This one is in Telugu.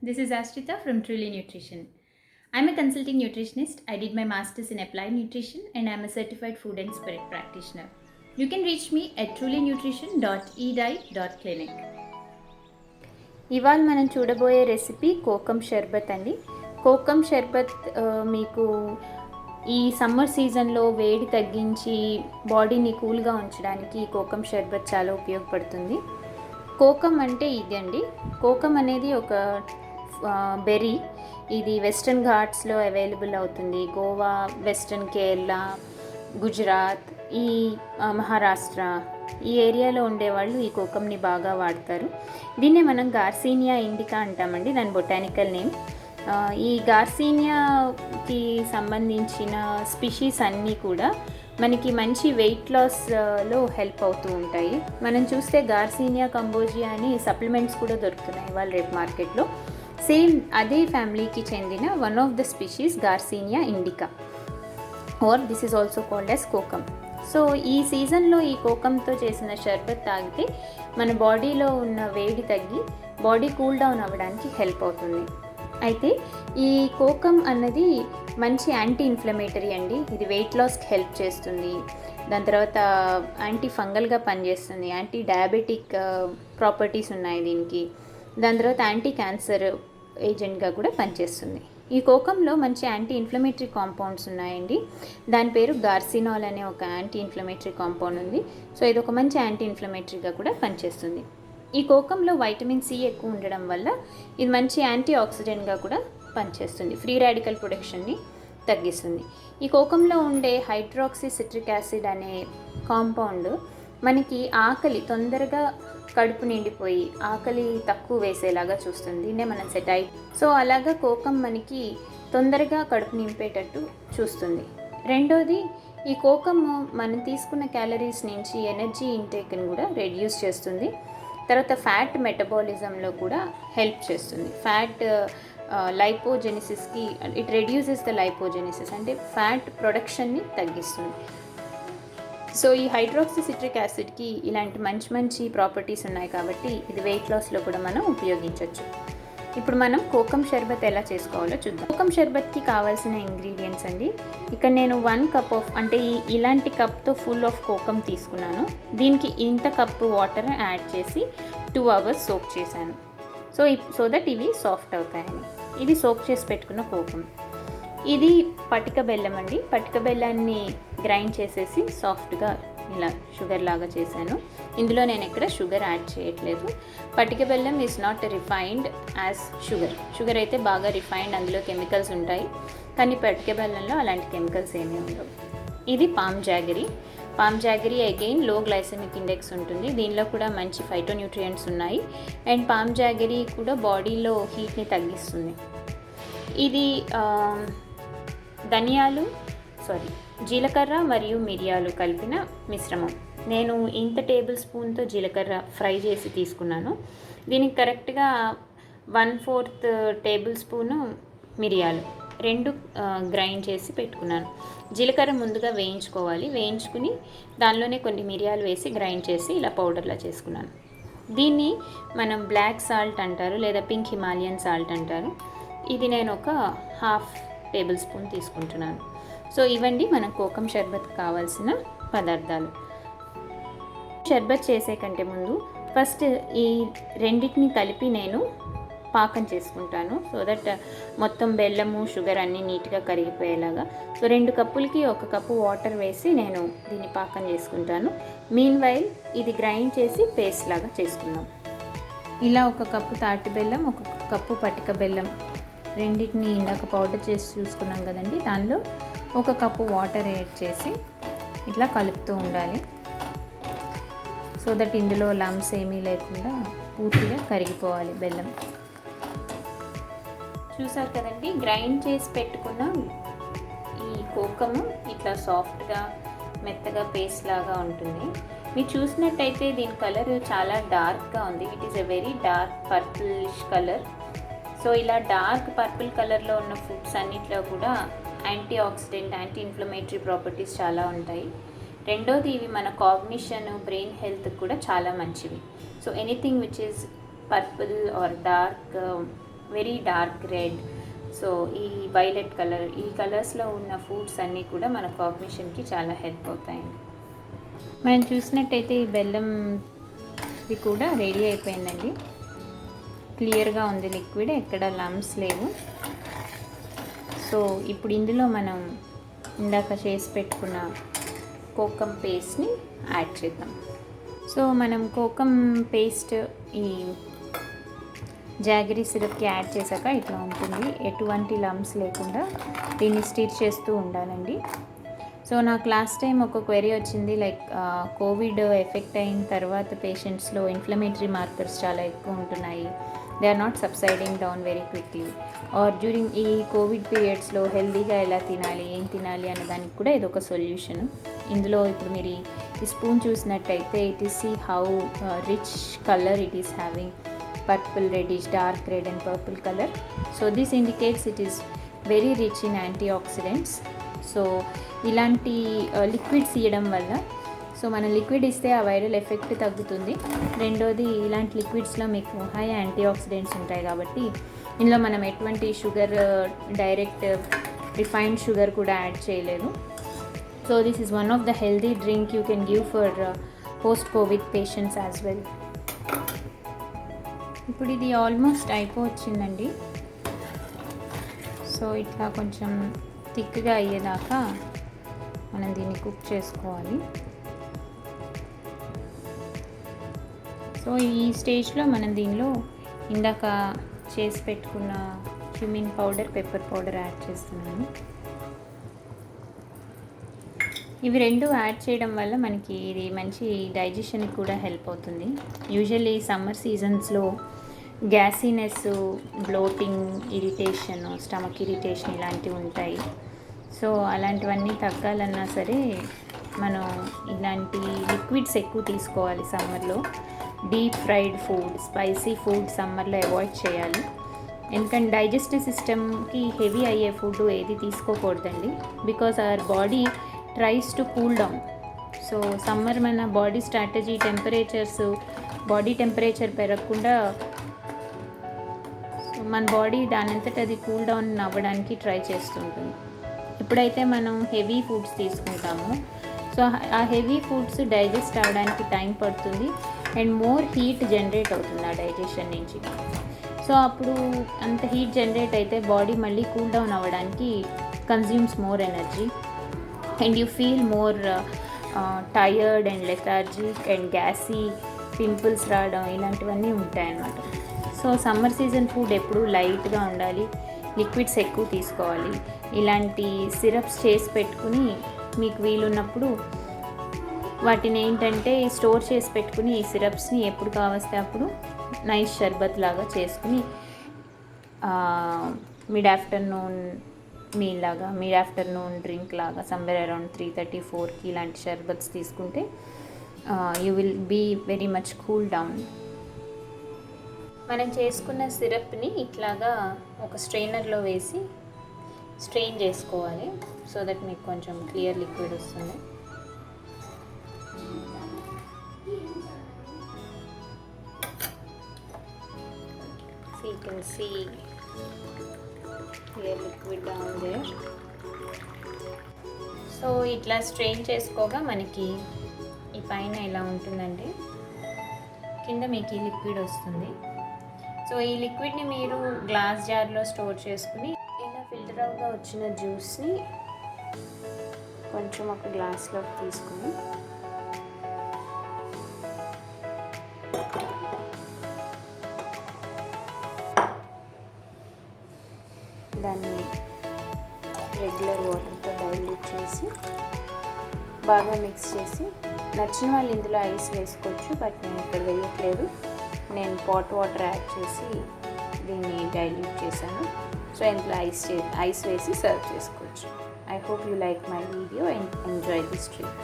This is Ashrita from Truly Nutrition. I'm a consulting nutritionist. I did my master's in applied nutrition and I'm a certified food and spirit practitioner. You can reach me at trulynutrition.edite.clinic. ఇవాళ మనం చూడబోయే రెసిపీ కోకమ్ షర్బత్ అండి. కోకమ్ షర్బత్ మీకు ఈ సమ్మర్ సీజన్లో వేడి తగ్గించి బాడీని కూల్గా ఉంచడానికి కోకమ్ షర్బత్ చాలా ఉపయోగపడుతుంది. కోకమ్ అంటే ఇది అండి. కోకమ్ అనేది ఒక బెర్రీ. ఇది వెస్ట్రన్ ఘాట్స్లో అవైలబుల్ అవుతుంది. గోవా, వెస్ట్రన్ కేరళ, గుజరాత్, ఈ మహారాష్ట్ర ఈ ఏరియాలో ఉండేవాళ్ళు ఈ కోకమ్ని బాగా వాడతారు. దీన్నే మనం గార్సీనియా ఇండికా అంటామండి, దాని బొటానికల్ నేమ్. ఈ గార్సీనియాకి సంబంధించిన స్పీషీస్ అన్నీ కూడా మనకి మంచి వెయిట్ లాస్లో హెల్ప్ అవుతూ ఉంటాయి. మనం చూస్తే గార్సీనియా కంబోజియా అని సప్లిమెంట్స్ కూడా దొరుకుతున్నాయి వాళ్ళు రేపు మార్కెట్లో. సేమ్ అదే ఫ్యామిలీకి చెందిన one of the species Garcinia indica, or this is also called as kokum. So ఈ సీజన్లో ఈ కోకంతో చేసిన షర్బత్ తాగితే మన బాడీలో ఉన్న వేడి తగ్గి బాడీ కూల్ డౌన్ అవ్వడానికి హెల్ప్ అవుతుంది. అయితే ఈ కోకమ్ అన్నది మంచి యాంటీ ఇన్ఫ్లమేటరీ అండి. ఇది వెయిట్ లాస్కి హెల్ప్ చేస్తుంది. దాని తర్వాత యాంటీ ఫంగల్గా పనిచేస్తుంది. యాంటీ డయాబెటిక్ ప్రాపర్టీస్ ఉన్నాయి దీనికి. దాని తర్వాత యాంటీ క్యాన్సర్ ఏజెంట్గా కూడా పనిచేస్తుంది. ఈ కోకంలో మంచి యాంటీ ఇన్ఫ్లమేటరీ కాంపౌండ్స్ ఉన్నాయండి. దాని పేరు గార్సినాల్ అనే ఒక యాంటీ ఇన్ఫ్లమేటరీ కాంపౌండ్ ఉంది. సో ఇది ఒక మంచి యాంటీ ఇన్ఫ్లమేటరీగా కూడా పనిచేస్తుంది. ఈ కోకంలో వైటమిన్ సి ఎక్కువ ఉండడం వల్ల ఇది మంచి యాంటీ ఆక్సిడెంట్గా కూడా పనిచేస్తుంది. ఫ్రీ రాడికల్ ప్రొడక్షన్ని తగ్గిస్తుంది. ఈ కోకంలో ఉండే హైడ్రాక్సీ సిట్రిక్ యాసిడ్ అనే కాంపౌండ్ మనకి ఆకలి తొందరగా కడుపు నిండిపోయి ఆకలి తక్కువ వేసేలాగా చూస్తుంది. దీన్నే మనం సెటైట్. సో అలాగా కోకం మనకి తొందరగా కడుపు నింపేటట్టు చూస్తుంది. రెండోది, ఈ కోకమ్ మనం తీసుకున్న క్యాలరీస్ నుంచి ఎనర్జీ ఇంటేక్ని కూడా రెడ్యూస్ చేస్తుంది. తర్వాత ఫ్యాట్ మెటబాలిజంలో కూడా హెల్ప్ చేస్తుంది. ఫ్యాట్ లైపోజెనిసిస్కి ఇట్ రెడ్యూసెస్ ద లైపోజెనిసిస్, అంటే ఫ్యాట్ ప్రొడక్షన్ని తగ్గిస్తుంది. సో ఈ హైడ్రాక్సీ సిట్రిక్ యాసిడ్కి ఇలాంటి మంచి మంచి ప్రాపర్టీస్ ఉన్నాయి కాబట్టి ఇది వెయిట్ లాస్లో కూడా మనం ఉపయోగించవచ్చు. ఇప్పుడు మనం కోకమ్ షర్బత్ ఎలా చేసుకోవాలో చూద్దాం. కోకమ్ షర్బత్కి కావాల్సిన ఇంగ్రీడియంట్స్ అండి. ఇక్కడ నేను 1 కప్ ఆఫ్, అంటే ఇలాంటి కప్తో ఫుల్ ఆఫ్ కోకమ్ తీసుకున్నాను. దీనికి ఇంత కప్పు వాటర్ యాడ్ చేసి 2 hours సోక్ చేశాను. సో దట్ ఇవి సాఫ్ట్ అవుతాయని. ఇది సోక్ చేసి పెట్టుకున్న కోకమ్. ఇది పటిక బెల్లం అండి. పటిక బెల్లాన్ని గ్రైండ్ చేసేసి సాఫ్ట్గా ఇలా షుగర్ లాగా చేశాను. ఇందులో నేను ఎక్కడ షుగర్ యాడ్ చేయట్లేదు. పటిక బెల్లం is not refined as sugar అయితే బాగా రిఫైన్డ్, అందులో కెమికల్స్ ఉంటాయి. కానీ పటిక బెల్లంలో అలాంటి కెమికల్స్ ఏమీ ఉండవు. ఇది పామ్ జాగరీ అగైన్ లో గ్లైసెమిక్ ఇండెక్స్ ఉంటుంది. దీనిలో కూడా మంచి ఫైటోన్యూట్రియంట్స్ ఉన్నాయి. అండ్ పామ్ జాగరీ కూడా బాడీలో హీట్ని తగ్గిస్తుంది. ఇది జీలకర్ర మరియు మిరియాలు కలిపిన మిశ్రమం. నేను ఇంత టేబుల్ స్పూన్తో జీలకర్ర ఫ్రై చేసి తీసుకున్నాను. దీనికి కరెక్ట్గా 1/4 టేబుల్ స్పూను మిరియాలు 2 గ్రైండ్ చేసి పెట్టుకున్నాను. జీలకర్ర ముందుగా వేయించుకుని దానిలోనే కొన్ని మిరియాలు వేసి గ్రైండ్ చేసి ఇలా పౌడర్లా చేసుకున్నాను. దీన్ని మనం బ్లాక్ సాల్ట్ అంటారు, లేదా పింక్ హిమాలయన్ సాల్ట్ అంటారు. ఇది నేను ఒక 1/2 టేబుల్ స్పూన్ తీసుకుంటున్నాను. సో ఇవండి మనం కోకమ్ షర్బత్ కావాల్సిన పదార్థాలు. షర్బత్ చేసే కంటే ముందు ఫస్ట్ ఈ రెండింటిని కలిపి నేను పాకం చేసుకుంటాను. సో దట్ మొత్తం బెల్లము షుగర్ అన్నీ నీట్గా కరిగిపోయేలాగా. సో 2 కప్పులకి 1 కప్పు వాటర్ వేసి నేను దీన్ని పాకం చేసుకుంటాను. మీన్ వైల్ ఇది గ్రైండ్ చేసి పేస్ట్ లాగా చేసుకుందాం. ఇలా 1 కప్పు తాటి బెల్లం, 1 కప్పు పటిక బెల్లం రెండింటిని ఇందాక పౌడర్ చేసి చూసుకున్నాం కదండి. దానిలో 1 కప్పు వాటర్ యాడ్ చేసి ఇట్లా కలుపుతూ ఉండాలి. సో దట్ ఇందులో లమ్స్ ఏమీ లేకుండా పూర్తిగా కరిగిపోవాలి బెల్లం. చూసారు కదండి, గ్రైండ్ చేసి పెట్టుకున్న ఈ కోకము ఇట్లా సాఫ్ట్గా మెత్తగా పేస్ట్ లాగా ఉంటుంది. మీరు చూసినట్టయితే దీని కలర్ చాలా డార్క్గా ఉంది. It is a very dark purplish colour. So ఇలా డార్క్ పర్పుల్ కలర్లో ఉన్న ఫుడ్స్ అన్నిట్లో కూడా anti oxidant, anti inflammatory properties చాలా ఉంటాయి. రెండోది, ఇవి మన కాగ్నిషన్, బ్రెయిన్ హెల్త్ కూడా చాలా మంచివి. So anything which is purple or dark very dark red, so ఈ వైలెట్ కలర్, ఈ కలర్స్లో ఉన్న ఫుడ్స్ అన్నీ కూడా మన కాగ్నిషన్కి చాలా హెల్ప్ అవుతాయండి. మనం చూసినట్టయితే ఈ బెల్లంది కూడా రెడీ అయిపోయిందండి. క్లియర్గా ఉంది లిక్విడ్, ఎక్కడ లమ్స్ లేవు. సో ఇప్పుడు ఇందులో మనం ఇందాక చేసి పెట్టుకున్న కోకం పేస్ట్ని యాడ్ చేద్దాం. సో మనం కోకం పేస్ట్ ఈ జాగరీ సిరప్కి యాడ్ చేశాక ఇట్లా ఉంటుంది. ఎటువంటి లమ్స్ లేకుండా దీన్ని స్టిర్ చేస్తూ ఉండాలండి. సో నాకు లాస్ట్ టైం ఒక క్వెరీ వచ్చింది, లైక్ కోవిడ్ ఎఫెక్ట్ అయిన తర్వాత పేషెంట్స్లో ఇన్ఫ్లమేటరీ మార్కర్స్ చాలా ఎక్కువ ఉంటున్నాయి, they are not subsiding down very quickly, or during ఈ కోవిడ్ పీరియడ్స్లో హెల్తీగా ఎలా తినాలి, ఏం తినాలి అనే దానికి కూడా ఇది ఒక సొల్యూషన్. ఇందులో ఇప్పుడు మీరు ఈ స్పూన్ చూసినట్టయితే it is see how rich colour it is having, purple, reddish, dark red and purple color. So this indicates it is very rich in antioxidants. So ఇలాంటి లిక్విడ్స్ ఇవ్వడం వల్ల, సో మనం లిక్విడ్ ఇస్తే ఆ వైరల్ ఎఫెక్ట్ తగ్గుతుంది. రెండోది, ఇలాంటి లిక్విడ్స్లో మీకు హై యాంటీఆక్సిడెంట్స్ ఉంటాయి కాబట్టి ఇందులో మనం ఎటువంటి షుగర్, డైరెక్ట్ రిఫైన్డ్ షుగర్ కూడా యాడ్ చేయలేదు. So this is one of the healthy drink you can give for post Covid patients as well. ఇప్పుడు ఇది ఆల్మోస్ట్ అయిపోవచ్చిందండి. సో ఇట్లా కొంచెం థిక్గా అయ్యేదాకా మనం దీన్ని కుక్ చేసుకోవాలి. సో ఈ స్టేజ్లో మనం దీనిలో ఇందాక చేసి పెట్టుకున్న cumin powder, pepper powder add చేస్తున్నాను. ఇవి రెండు యాడ్ చేయడం వల్ల మనకి ఇది మంచి డైజెషన్కి కూడా హెల్ప్ అవుతుంది. యూజువల్లీ సమ్మర్ సీజన్స్లో gassiness, bloating, irritation, stomach irritation ఇలాంటివి ఉంటాయి. సో అలాంటివన్నీ తగ్గాలన్నా సరే మనం ఇలాంటి లిక్విడ్స్ ఎక్కువ తీసుకోవాలి సమ్మర్లో. Deep fried food, spicy food సమ్మర్లో అవాయిడ్ చేయాలి. ఎందుకంటే డైజెస్టివ్ సిస్టమ్కి హెవీ అయ్యే ఫుడ్ ఏది తీసుకోకూడదండి, because our body tries to cool down. So summer మన బాడీ స్ట్రాటజీ బాడీ టెంపరేచర్ పెరగకుండా మన బాడీ దానంతట అది కూల్ డౌన్ అవ్వడానికి ట్రై చేస్తుంటుంది. ఎప్పుడైతే మనం హెవీ ఫుడ్స్ తీసుకుంటామో, సో ఆ హెవీ ఫుడ్స్ డైజెస్ట్ అవ్వడానికి టైం పడుతుంది అండ్ మోర్ హీట్ జనరేట్ అవుతుంది ఆ డైజెషన్ నుంచి. సో అప్పుడు అంత హీట్ జనరేట్ అయితే బాడీ మళ్ళీ కూల్ డౌన్ అవ్వడానికి consumes more energy and you feel more tired and lethargic and gassy, pimples రావడం ఇలాంటివన్నీ ఉంటాయన్నమాట. సో సమ్మర్ సీజన్ ఫుడ్ ఎప్పుడు లైట్గా ఉండాలి, లిక్విడ్స్ ఎక్కువ తీసుకోవాలి. ఇలాంటి సిరప్స్ చేసి పెట్టుకుని మీకు వీలున్నప్పుడు వాటిని ఏంటంటే స్టోర్ చేసి పెట్టుకుని ఈ సిరప్స్ని ఎప్పుడు కావస్తే అప్పుడు నైస్ షర్బత్ లాగా చేసుకుని మిడ్ ఆఫ్టర్నూన్ డ్రింక్ లాగా సమ్వేర్ అరౌండ్ 3:30-4కి ఇలాంటి షర్బత్స్ తీసుకుంటే you will be very much cool down. మనం చేసుకున్న సిరప్ని ఇట్లాగా ఒక స్ట్రెయినర్లో వేసి స్ట్రెయిన్ చేసుకోవాలి, సో దట్ మీకు కొంచెం క్లియర్ లిక్విడ్ వస్తుంది. So you can see clear liquid down there. So ఇట్లా స్ట్రెయిన్ చేసుకోగా మనకి ఈ పైన ఇలా ఉంటుందండి, కింద మీకు ఈ లిక్విడ్ వస్తుంది. సో ఈ లిక్విడ్ని మీరు గ్లాస్ జార్లో స్టోర్ చేసుకుని ఇలా ఫిల్టర్ అవుగా వచ్చిన జ్యూస్ని కొంచెం ఒక గ్లాస్లోకి తీసుకుని దాన్ని రెగ్యులర్ వాటర్తో డైల్యూట్ చేసి బాగా మిక్స్ చేసి, నచ్చిన వాళ్ళు ఇందులో ఐస్ వేసుకోవచ్చు, బట్ నేను ఇక్కడ వేయట్లేదు, నేను పాట్ వాటర్ యాడ్ చేసి దీన్ని డైల్యూట్ చేశాను. సో ఇందులో ఐస్ వేసి సర్వ్ చేసుకోవచ్చు. I hope you like my video and enjoy this trip.